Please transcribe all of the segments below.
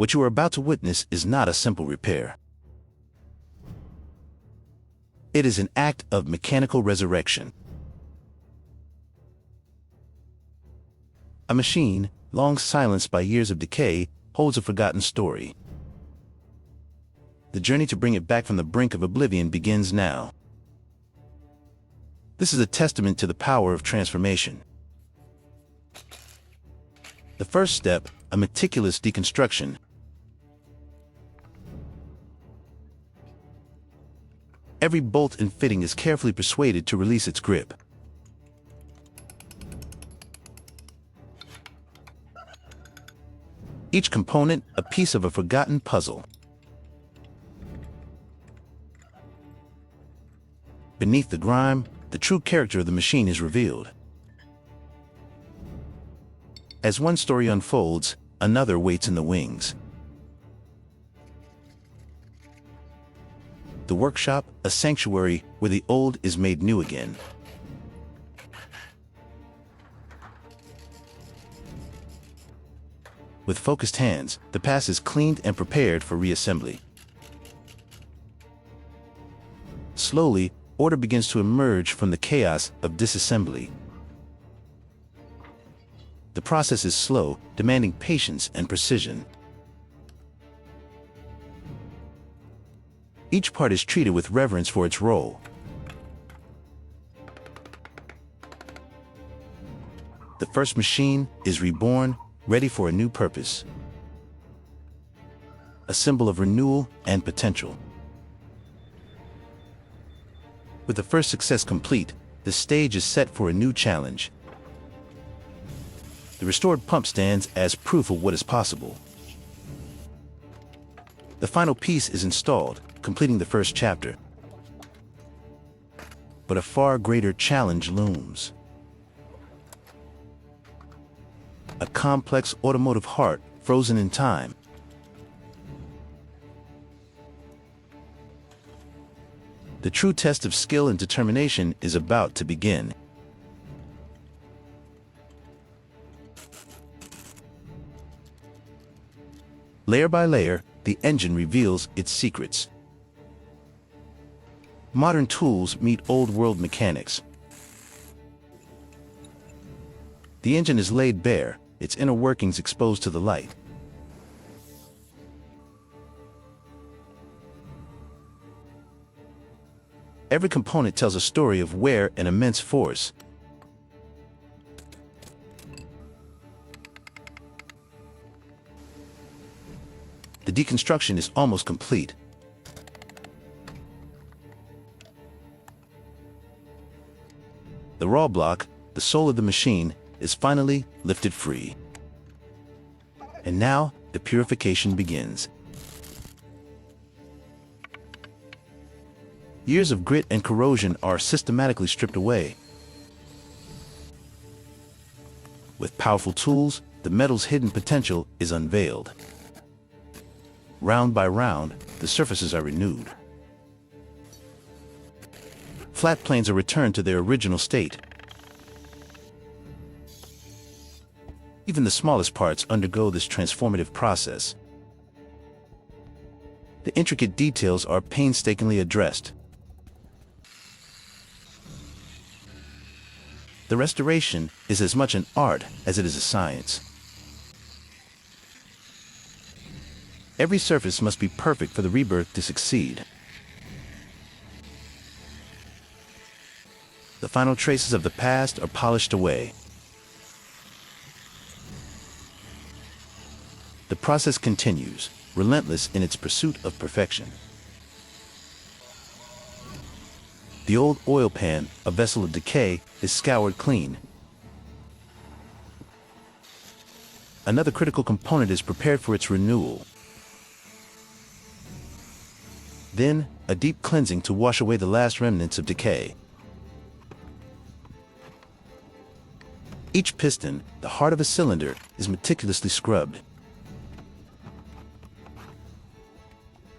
What you are about to witness is not a simple repair. It is an act of mechanical resurrection. A machine, long silenced by years of decay, holds a forgotten story. The journey to bring it back from the brink of oblivion begins now. This is a testament to the power of transformation. The first step, a meticulous deconstruction. Every bolt and fitting is carefully persuaded to release its grip. Each component, a piece of a forgotten puzzle. Beneath the grime, the true character of the machine is revealed. As one story unfolds, another waits in the wings. The workshop, a sanctuary where the old is made new again. With focused hands, the past is cleaned and prepared for reassembly. Slowly, order begins to emerge from the chaos of disassembly. The process is slow, demanding patience and precision. Each part is treated with reverence for its role. The first machine is reborn, ready for a new purpose. A symbol of renewal and potential. With the first success complete, the stage is set for a new challenge. The restored pump stands as proof of what is possible. The final piece is installed, completing the first chapter. But a far greater challenge looms. A complex automotive heart frozen in time. The true test of skill and determination is about to begin. Layer by layer, the engine reveals its secrets. Modern tools meet old-world mechanics. The engine is laid bare, its inner workings exposed to the light. Every component tells a story of wear and immense force. The deconstruction is almost complete. The raw block, the soul of the machine, is finally lifted free. And now, the purification begins. Years of grit and corrosion are systematically stripped away. With powerful tools, the metal's hidden potential is unveiled. Round by round, the surfaces are renewed. Flat planes are returned to their original state. Even the smallest parts undergo this transformative process. The intricate details are painstakingly addressed. The restoration is as much an art as it is a science. Every surface must be perfect for the rebirth to succeed. The final traces of the past are polished away. The process continues, relentless in its pursuit of perfection. The old oil pan, a vessel of decay, is scoured clean. Another critical component is prepared for its renewal. Then, a deep cleansing to wash away the last remnants of decay. Each piston, the heart of a cylinder, is meticulously scrubbed.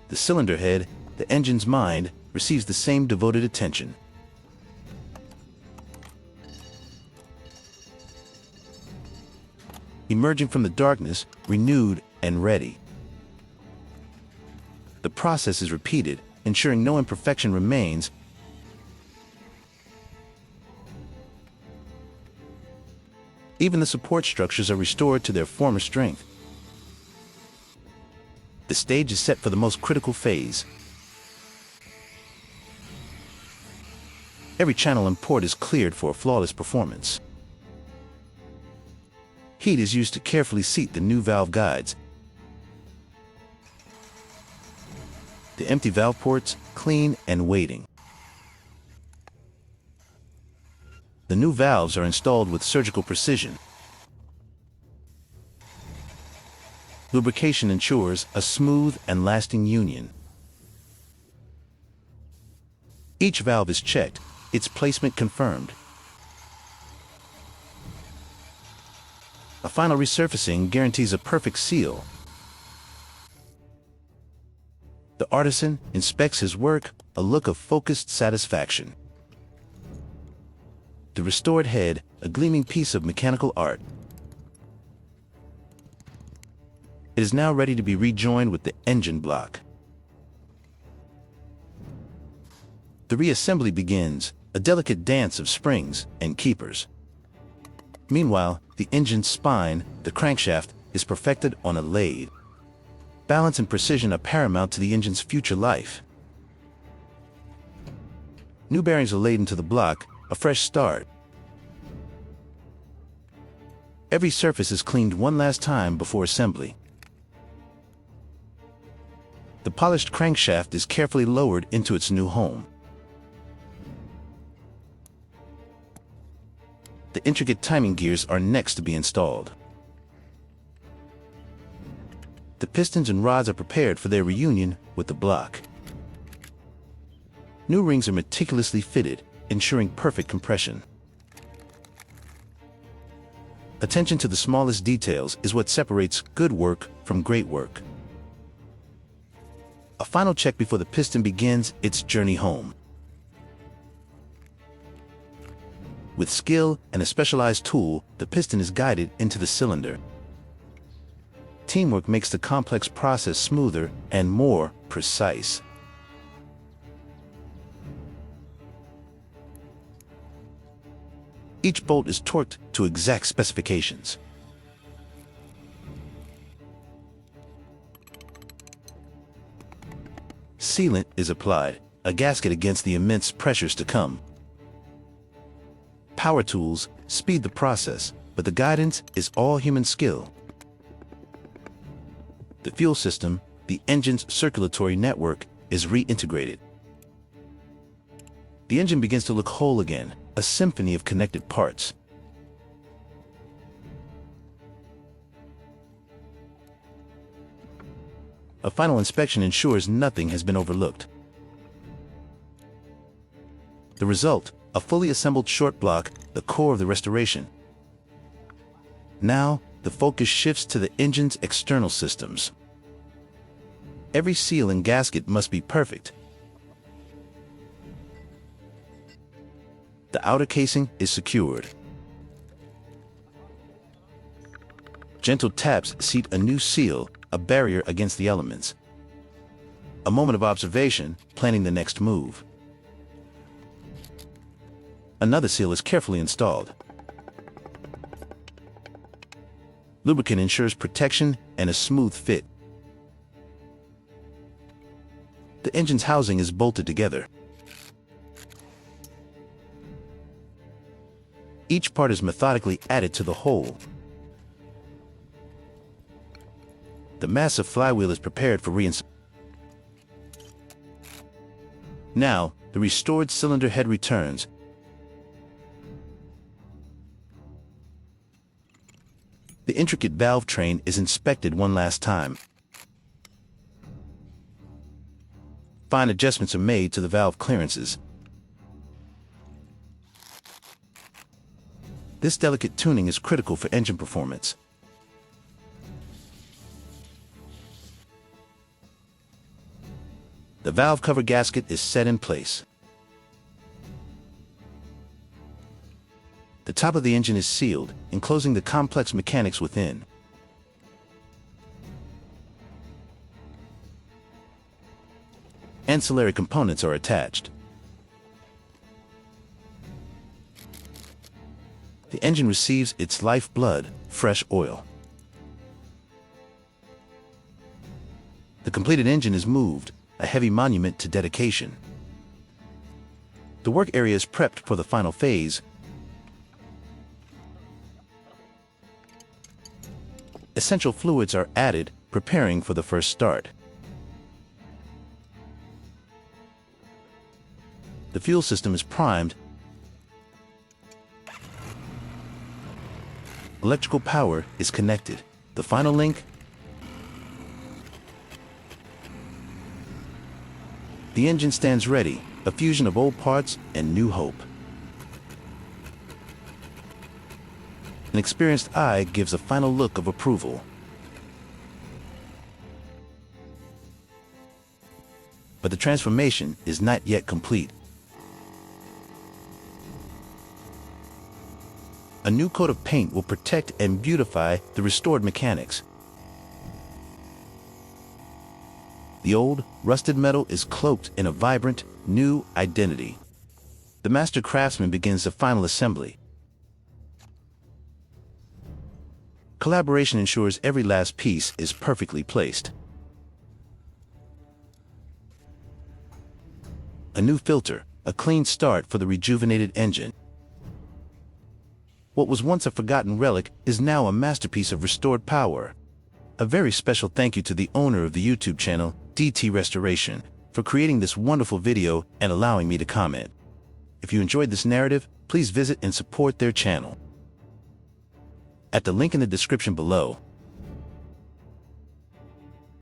The cylinder head, the engine's mind, receives the same devoted attention. Emerging from the darkness, renewed and ready. The process is repeated, ensuring no imperfection remains. Even the support structures are restored to their former strength. The stage is set for the most critical phase. Every channel and port is cleared for a flawless performance. Heat is used to carefully seat the new valve guides. The empty valve ports, clean and waiting. The new valves are installed with surgical precision. Lubrication ensures a smooth and lasting union. Each valve is checked, its placement confirmed. A final resurfacing guarantees a perfect seal. The artisan inspects his work, a look of focused satisfaction. The restored head, a gleaming piece of mechanical art. It is now ready to be rejoined with the engine block. The reassembly begins, a delicate dance of springs and keepers. Meanwhile, the engine's spine, the crankshaft, is perfected on a lathe. Balance and precision are paramount to the engine's future life. New bearings are laid into the block, a fresh start. Every surface is cleaned one last time before assembly. The polished crankshaft is carefully lowered into its new home. The intricate timing gears are next to be installed. The pistons and rods are prepared for their reunion with the block. New rings are meticulously fitted, ensuring perfect compression. Attention to the smallest details is what separates good work from great work. A final check before the piston begins its journey home. With skill and a specialized tool, the piston is guided into the cylinder. Teamwork makes the complex process smoother and more precise. Each bolt is torqued to exact specifications. Sealant is applied, a gasket against the immense pressures to come. Power tools speed the process, but the guidance is all human skill. The fuel system, the engine's circulatory network, is reintegrated. The engine begins to look whole again, a symphony of connected parts. A final inspection ensures nothing has been overlooked. The result, a fully assembled short block, the core of the restoration. Now, the focus shifts to the engine's external systems. Every seal and gasket must be perfect. The outer casing is secured. Gentle taps seat a new seal, a barrier against the elements. A moment of observation, planning the next move. Another seal is carefully installed. Lubricant ensures protection and a smooth fit. The engine's housing is bolted together. Each part is methodically added to the whole. The massive flywheel is prepared for reinstallation. Now, the restored cylinder head returns. The intricate valve train is inspected one last time. Fine adjustments are made to the valve clearances. This delicate tuning is critical for engine performance. The valve cover gasket is set in place. The top of the engine is sealed, enclosing the complex mechanics within. ancillary components are attached. The engine receives its lifeblood, fresh oil. The completed engine is moved, a heavy monument to dedication. The work area is prepped for the final phase. Essential fluids are added, preparing for the first start. The fuel system is primed. Electrical power is connected. The final link. The engine stands ready, a fusion of old parts and new hope. An experienced eye gives a final look of approval. But the transformation is not yet complete. A new coat of paint will protect and beautify the restored mechanics. The old, rusted metal is cloaked in a vibrant, new identity. The master craftsman begins the final assembly. Collaboration ensures every last piece is perfectly placed. A new filter, a clean start for the rejuvenated engine. What was once a forgotten relic is now a masterpiece of restored power. A very special thank you to the owner of the YouTube channel, DT Restoration, for creating this wonderful video and allowing me to comment. If you enjoyed this narrative, please visit and support their channel at the link in the description below.